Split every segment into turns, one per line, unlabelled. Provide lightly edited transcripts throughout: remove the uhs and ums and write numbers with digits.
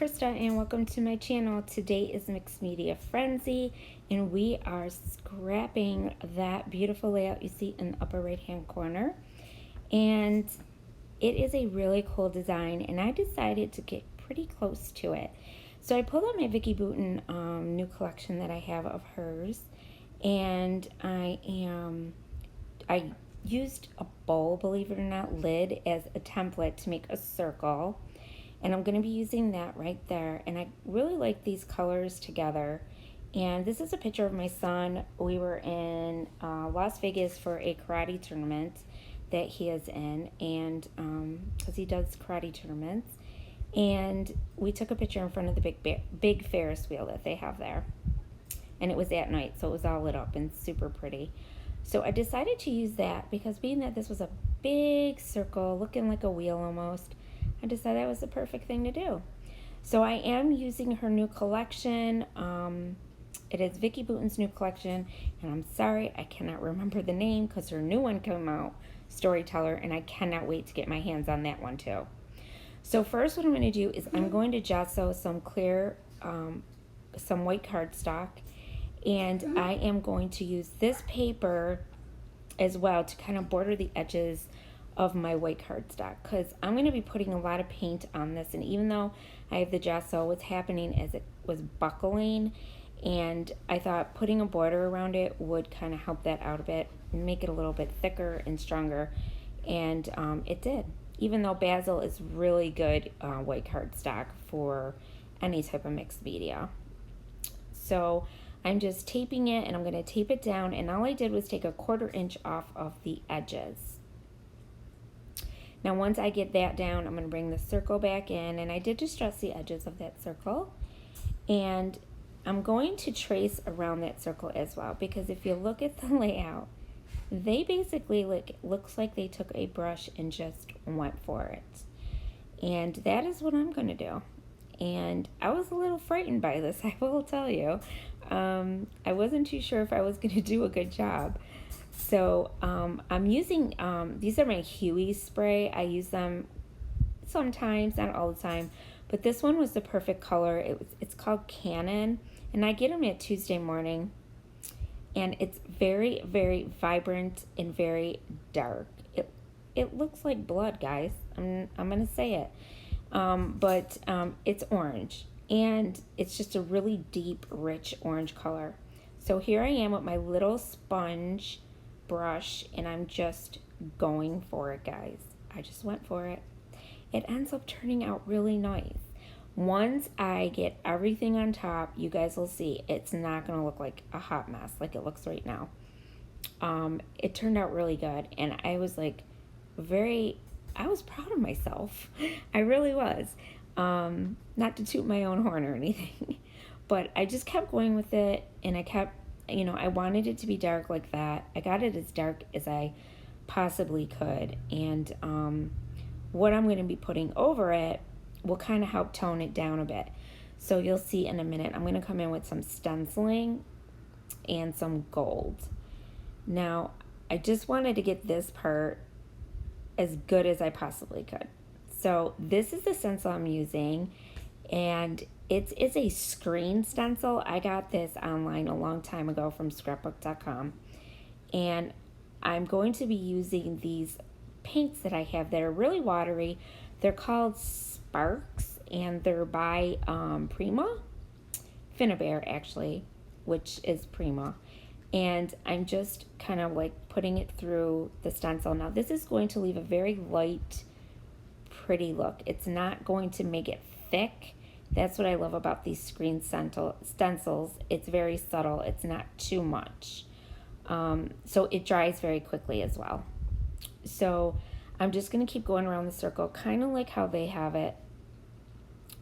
Krista and welcome to my channel. Today is Mixed Media Frenzy and we are scrapping that beautiful layout you see in the upper right hand corner. And it is a really cool design and I decided to get pretty close to it. So I pulled out my Vicki Boutin new collection that I have of hers, and I used a bowl, believe it or not, lid as a template to make a circle. And I'm going to be using that right there. And I really like these colors together. And this is a picture of my son. We were in Las Vegas for a karate tournament that he is in, and because he does karate tournaments. And we took a picture in front of the big Ferris wheel that they have there. And it was at night, so it was all lit up and super pretty. So I decided to use that because being that this was a big circle, looking like a wheel almost, I decided that was the perfect thing to do. So I am using her new collection. It is Vicki Boutin's new collection, and I'm sorry I cannot remember the name because her new one came out, Storyteller, and I cannot wait to get my hands on that one too. So first what I'm going to do is I'm going to gesso some clear, some white cardstock, and I am going to use this paper as well to kind of border the edges of my white cardstock, because I'm going to be putting a lot of paint on this. And even though I have the gesso, what's happening is it was buckling, and I thought putting a border around it would kind of help that out a bit and make it a little bit thicker and stronger, and it did. Even though Basil is really good white cardstock for any type of mixed media. So I'm just taping it, and I'm going to tape it down, and all I did was take a 1/4 inch off of the edges. Now once I get that down, I'm going to bring the circle back in, and I did distress the edges of that circle, and I'm going to trace around that circle as well, because if you look at the layout, they basically looks like they took a brush and just went for it. And that is what I'm going to do. And I was a little frightened by this, I will tell you. I wasn't too sure if I was going to do a good job. So I'm using, these are my Huey Spray. I use them sometimes, not all the time, but this one was the perfect color. It's called Cannon, and I get them at Tuesday Morning, and it's very, very vibrant and very dark. It looks like blood, guys. I'm gonna say it, but it's orange, and it's just a really deep, rich orange color. So here I am with my little sponge brush, and I'm just going for it, guys. I just went for it. It ends up turning out really nice. Once I get everything on top, you guys will see it's not going to look like a hot mess like it looks right now. It turned out really good, and I was like I was proud of myself. I really was. Not to toot my own horn or anything, but I just kept going with it, and I kept, I wanted it to be dark like that. I got it as dark as I possibly could, and what I'm going to be putting over it will kind of help tone it down a bit. So you'll see in a minute, I'm going to come in with some stenciling and some gold. Now, I just wanted to get this part as good as I possibly could. So this is the stencil I'm using, and it's a screen stencil. I got this online a long time ago from scrapbook.com, and I'm going to be using these paints that I have that are really watery. They're called Sparks, and they're by Prima, Finnabair actually, which is Prima. And I'm just kind of like putting it through the stencil. Now this is going to leave a very light, pretty look. It's not going to make it thick. That's what I love about these screen stencils. It's very subtle. It's not too much. So it dries very quickly as well. So I'm just going to keep going around the circle, kind of like how they have it.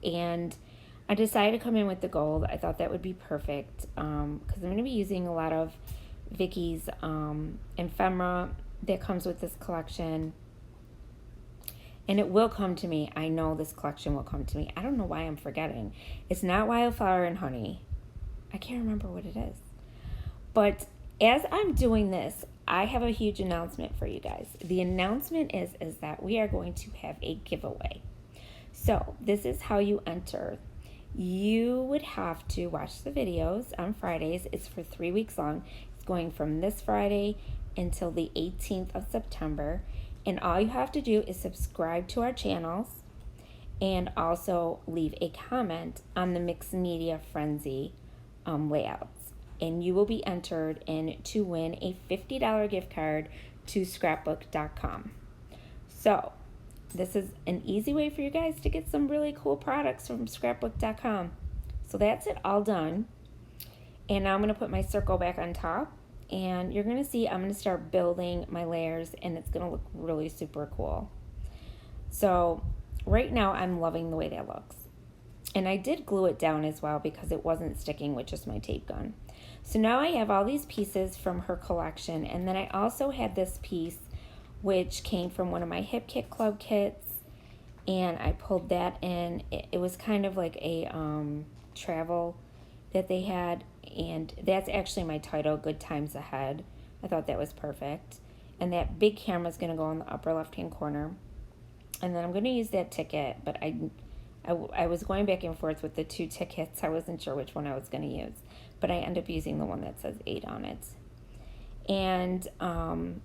And I decided to come in with the gold. I thought that would be perfect, because I'm going to be using a lot of Vicki's ephemera that comes with this collection. And it will come to me. I know this collection will come to me. I don't know why I'm forgetting. It's not Wildflower and Honey. I can't remember what it is. But as I'm doing this, I have a huge announcement for you guys. The announcement is that we are going to have a giveaway. So this is how you enter. You would have to watch the videos on Fridays. It's for 3 weeks long. It's going from this Friday until the 18th of September. And all you have to do is subscribe to our channels and also leave a comment on the Mixed Media Frenzy layouts. And you will be entered in to win a $50 gift card to scrapbook.com. So this is an easy way for you guys to get some really cool products from scrapbook.com. So that's it all done. And now I'm going to put my circle back on top. And you're going to see I'm going to start building my layers, and it's going to look really super cool. So right now I'm loving the way that looks. And I did glue it down as well because it wasn't sticking with just my tape gun. So now I have all these pieces from her collection. And then I also had this piece which came from one of my Hip Kit Club kits, and I pulled that in. It was kind of like a travel that they had, and that's actually my title, Good Times Ahead. I thought that was perfect. And that big camera is going to go in the upper left-hand corner. And then I'm going to use that ticket, but I was going back and forth with the two tickets. I wasn't sure which one I was going to use, but I ended up using the one that says 8 on it. And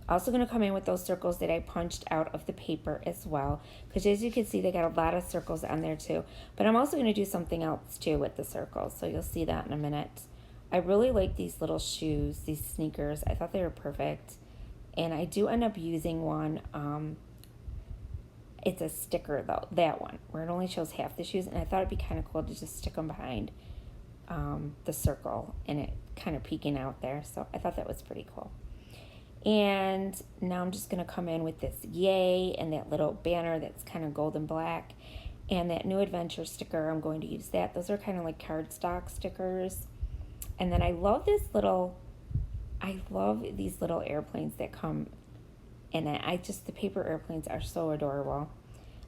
also going to come in with those circles that I punched out of the paper as well, because as you can see, they got a lot of circles on there too. But I'm also going to do something else too with the circles, so you'll see that in a minute. I really like these little shoes, these sneakers. I thought they were perfect, and I do end up using one. It's a sticker though, that one, where it only shows half the shoes, and I thought it'd be kind of cool to just stick them behind the circle and it kind of peeking out there. So I thought that was pretty cool. And now I'm just going to come in with this yay and that little banner that's kind of golden black, and that new adventure sticker. I'm going to use that. Those are kind of like cardstock stickers. And then I love these little airplanes that come in it. The paper airplanes are so adorable.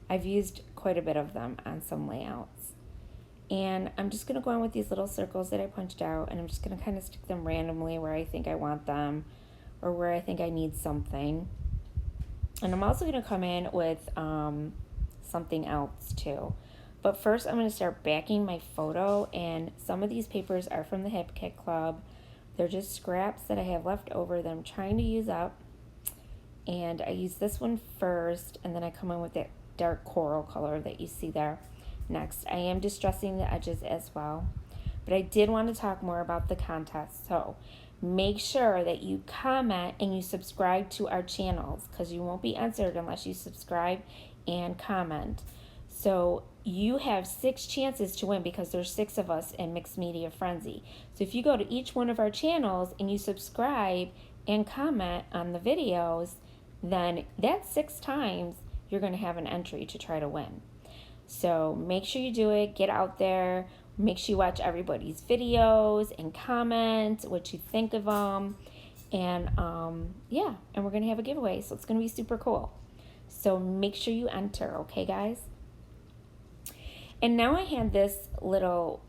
I've used quite a bit of them on some layouts. And I'm just going to go in with these little circles that I punched out, and I'm just going to kind of stick them randomly where I think I want them or where I think I need something. And I'm also going to come in with something else too. But first I'm going to start backing my photo, and some of these papers are from the Hip Kit Club. They're just scraps that I have left over that I'm trying to use up. And I use this one first, and then I come in with that dark coral color that you see there. Next, I am distressing the edges as well. But I did want to talk more about the contest. So make sure that you comment and you subscribe to our channels, because you won't be entered unless you subscribe and comment. So you have 6 chances to win, because there's 6 of us in Mixed Media Frenzy. So if you go to each one of our channels and you subscribe and comment on the videos, then that's 6 times you're going to have an entry to try to win. So make sure you do it. Get out there. Make sure you watch everybody's videos and comment what you think of them. And yeah, and we're going to have a giveaway, so it's going to be super cool. So make sure you enter, okay, guys? And now I had this little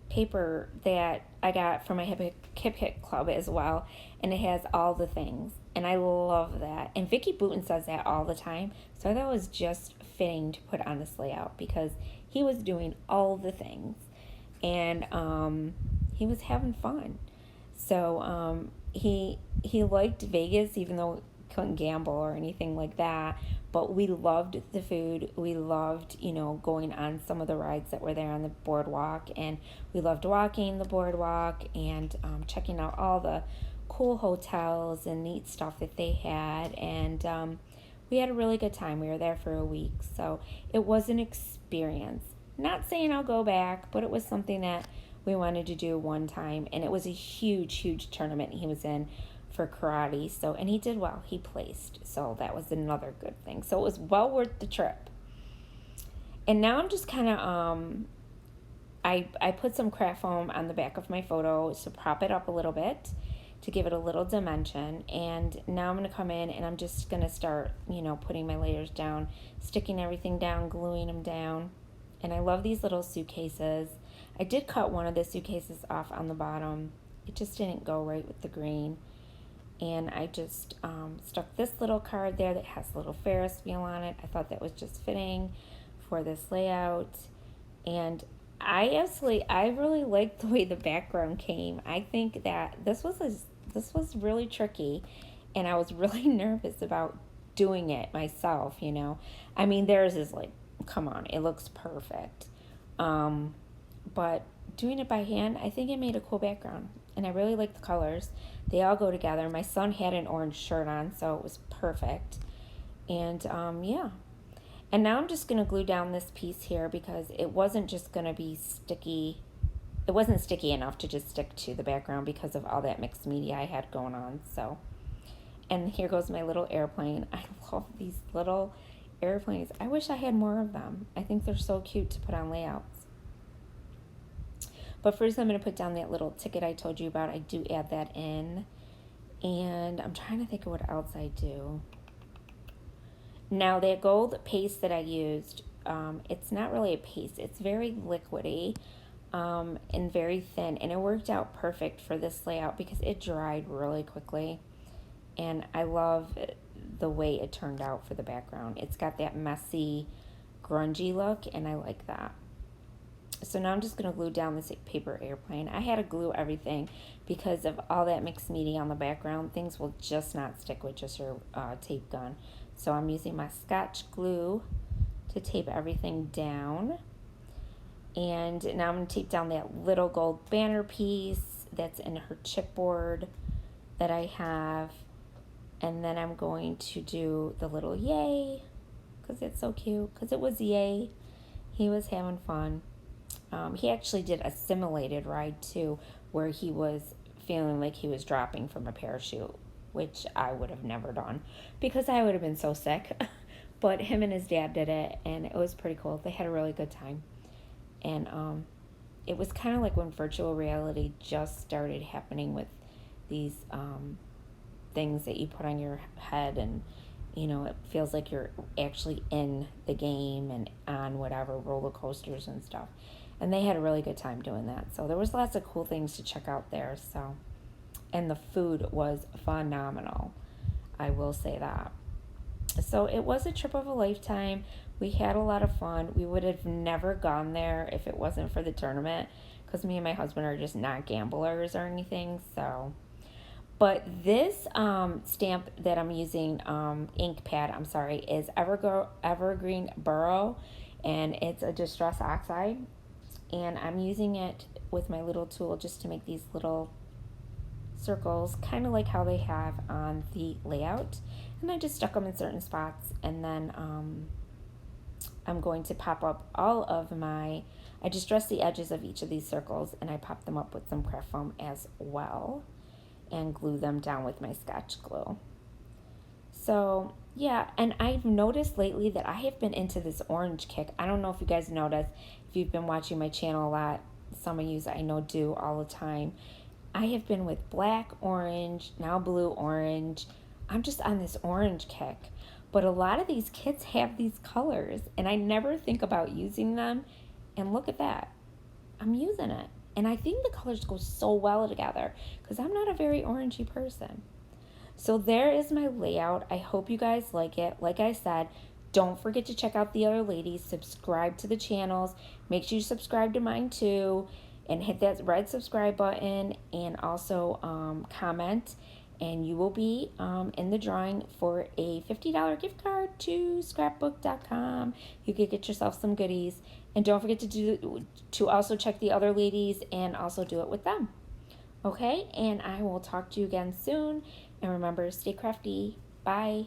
paper that I got from my Hip Kit Club as well, and it has all the things, and I love that. And Vicky Booten says that all the time, so I thought it was just fitting to put on this layout, because he was doing all the things, and he was having fun. So he liked Vegas, even though he couldn't gamble or anything like that. But we loved the food. We loved, going on some of the rides that were there on the boardwalk. And we loved walking the boardwalk and checking out all the cool hotels and neat stuff that they had. And we had a really good time. We were there for a week. So it was an experience. Not saying I'll go back, but it was something that we wanted to do one time. And it was a huge, huge tournament he was in for karate, and he did well. He placed, so that was another good thing. So it was well worth the trip. And now I'm just kind of I put some craft foam on the back of my photo to prop it up a little bit, to give it a little dimension. And now I'm going to come in and I'm just going to start, putting my layers down, sticking everything down, gluing them down. And I love these little suitcases. I did cut one of the suitcases off on the bottom. It just didn't go right with the green. And I just stuck this little card there that has a little Ferris wheel on it. I thought that was just fitting for this layout. And I really liked the way the background came. I think that this was really tricky, and I was really nervous about doing it myself, you know. I mean, theirs is like, come on, it looks perfect. But doing it by hand, I think it made a cool background, and I really like the colors. They all go together. My son had an orange shirt on, so it was perfect. And yeah. And now I'm just going to glue down this piece here because it wasn't just going to be sticky. It wasn't sticky enough to just stick to the background because of all that mixed media I had going on. So, and here goes my little airplane. I love these little airplanes. I wish I had more of them. I think they're so cute to put on layouts. But first I'm going to put down that little ticket I told you about. I do add that in. And I'm trying to think of what else I do. Now, that gold paste that I used, it's not really a paste. It's very liquidy and very thin. And it worked out perfect for this layout because it dried really quickly. And I love the way it turned out for the background. It's got that messy, grungy look, and I like that. So now I'm just going to glue down this paper airplane. I had to glue everything because of all that mixed media on the background. Things will just not stick with just your tape gun. So I'm using my Scotch glue to tape everything down. And now I'm going to tape down that little gold banner piece that's in her chipboard that I have. And then I'm going to do the little yay, because it's so cute, because it was yay. He was having fun. He actually did a simulated ride too, where he was feeling like he was dropping from a parachute, which I would have never done because I would have been so sick. But him and his dad did it, and it was pretty cool. They had a really good time. And it was kind of like when virtual reality just started happening with these things that you put on your head, and you know, it feels like you're actually in the game and on whatever roller coasters and stuff. And they had a really good time doing that. So there was lots of cool things to check out there. So, and the food was phenomenal. I will say that. So it was a trip of a lifetime. We had a lot of fun. We would have never gone there if it wasn't for the tournament, because me and my husband are just not gamblers or anything. So, but this stamp that I'm using, ink pad, I'm sorry, is Evergreen Burrow, and it's a Distress Oxide. And I'm using it with my little tool just to make these little circles, kind of like how they have on the layout. And I just stuck them in certain spots, and then I'm going to pop up all of my, I distress the edges of each of these circles, and I pop them up with some craft foam as well, and glue them down with my Scotch glue. So yeah, and I've noticed lately that I have been into this orange kick. I don't know if you guys noticed, if you've been watching my channel a lot, some of you I know do all the time. I have been with black, orange, now blue, orange. I'm just on this orange kick. But a lot of these kits have these colors, and I never think about using them. And look at that. I'm using it. And I think the colors go so well together because I'm not a very orangey person. So there is my layout. I hope you guys like it. Like I said, don't forget to check out the other ladies. Subscribe to the channels. Make sure you subscribe to mine too. And hit that red subscribe button. And also comment. And you will be in the drawing for a $50 gift card to scrapbook.com. You could get yourself some goodies. And don't forget to also check the other ladies and also do it with them. Okay? And I will talk to you again soon. And remember, stay crafty. Bye.